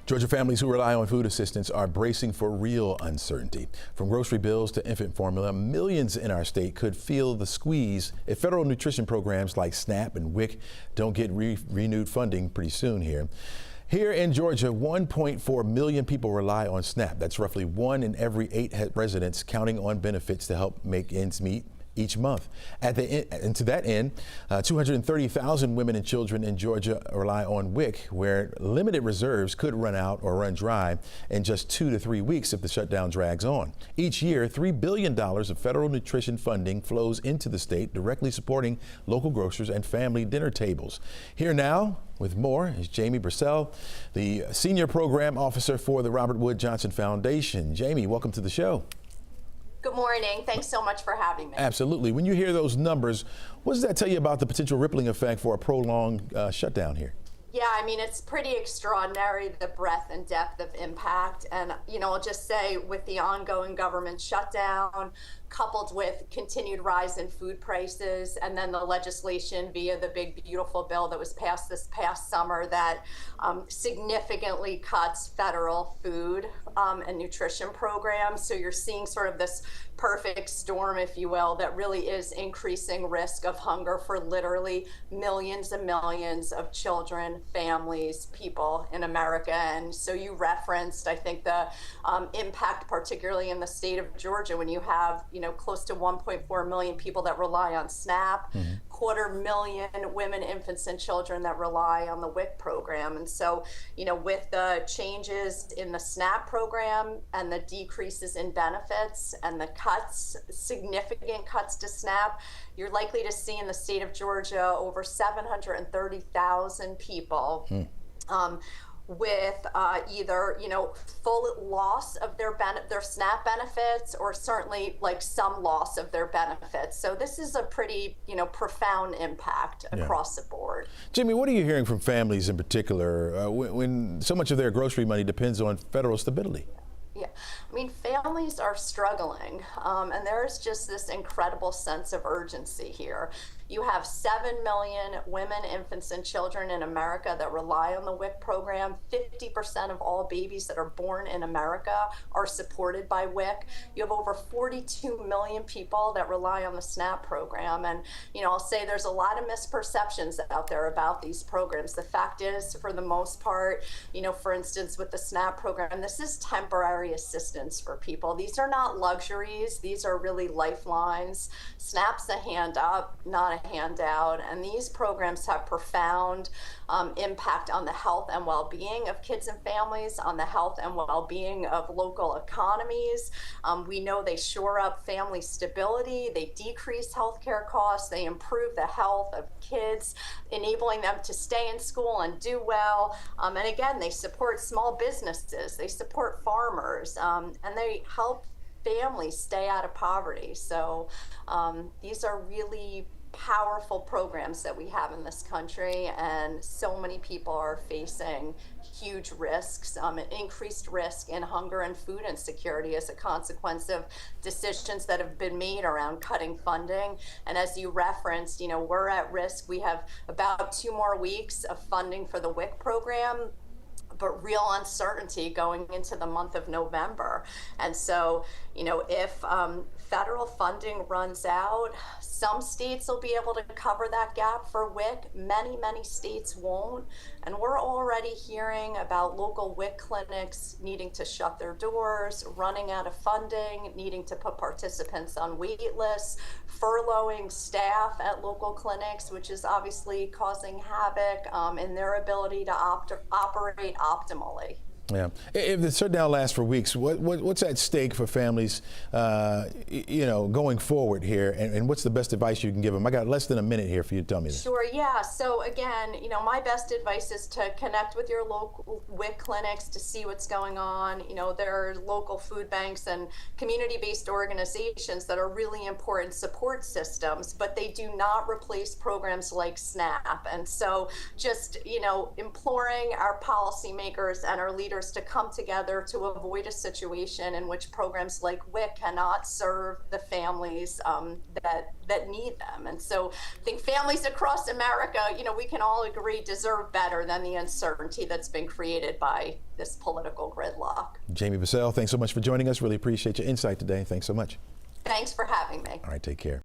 Georgia families who rely on food assistance are bracing for real uncertainty. From grocery bills to infant formula, millions in our state could feel the squeeze if federal nutrition programs like SNAP and WIC don't get renewed funding pretty soon here. Here in Georgia, 1.4 million people rely on SNAP. That's roughly 1 in every 8 residents counting on benefits to help make ends meet each month. And to that end, 230,000 women and children in Georgia rely on WIC, where limited reserves could run out or run dry in just 2 to 3 weeks if the shutdown drags on. Each year, $3 billion of federal nutrition funding flows into the state, directly supporting local grocers and family dinner tables. Here now with more is Jamie Bussel, the Senior Program Officer for the Robert Wood Johnson Foundation. Jamie, welcome to the show. Good morning. Thanks so much for having me. Absolutely. When you hear those numbers, what does that tell you about the potential rippling effect for a prolonged shutdown here? Yeah, I mean, it's pretty extraordinary, the breadth and depth of impact. And, I'll just say with the ongoing government shutdown, coupled with continued rise in food prices, and then the legislation via the big, beautiful bill that was passed this past summer that significantly cuts federal food and nutrition programs. So you're seeing sort of this perfect storm, if you will, that really is increasing risk of hunger for literally millions and millions of children, families, people in America. And so you referenced, I think, the impact, particularly in the state of Georgia, when you have, close to 1.4 million people that rely on SNAP, 250,000 women, infants, and children that rely on the WIC program. And so, with the changes in the SNAP program and the decreases in benefits and the cuts, significant cuts to SNAP, you're likely to see in the state of Georgia over 730,000 people with either full loss of their SNAP benefits, or certainly like some loss of their benefits. So this is a pretty profound impact across the board. Jimmy, what are you hearing from families in particular when so much of their grocery money depends on federal stability? Yeah, I mean, families are struggling, and there's just this incredible sense of urgency here. You have 7 million women, infants, and children in America that rely on the WIC program. 50% of all babies that are born in America are supported by WIC. You have over 42 million people that rely on the SNAP program. And, I'll say there's a lot of misperceptions out there about these programs. The fact is, for the most part, for instance, with the SNAP program, this is temporary assistance for people. These are not luxuries. These are really lifelines. SNAP's a hand up, not a handout, and these programs have profound impact on the health and well-being of kids and families, on the health and well-being of local economies. We know they shore up family stability, they decrease healthcare costs, they improve the health of kids, enabling them to stay in school and do well. And again, they support small businesses, they support farmers, and they help families stay out of poverty. So these are really powerful programs that we have in this country, and so many people are facing huge risks, increased risk in hunger and food insecurity as a consequence of decisions that have been made around cutting funding. And as you referenced, we're at risk. We have about 2 more weeks of funding for the WIC program, but real uncertainty going into the month of November. And so, if federal funding runs out, some states will be able to cover that gap for WIC. Many, many states won't. And we're already hearing about local WIC clinics needing to shut their doors, running out of funding, needing to put participants on wait lists, furloughing staff at local clinics, which is obviously causing havoc in their ability to operate optimally. Yeah. If the shutdown lasts for weeks, what's at stake for families, going forward here, and what's the best advice you can give them? I got less than a minute here for you to tell me this. Sure. Yeah. So again, my best advice is to connect with your local WIC clinics to see what's going on. There are local food banks and community-based organizations that are really important support systems, but they do not replace programs like SNAP. And so just, imploring our policymakers and our leaders leaders to come together to avoid a situation in which programs like WIC cannot serve the families that need them. And so I think families across America, we can all agree deserve better than the uncertainty that's been created by this political gridlock. Jamie Bussel, thanks so much for joining us. Really appreciate your insight today. Thanks so much. Thanks for having me. All right, take care.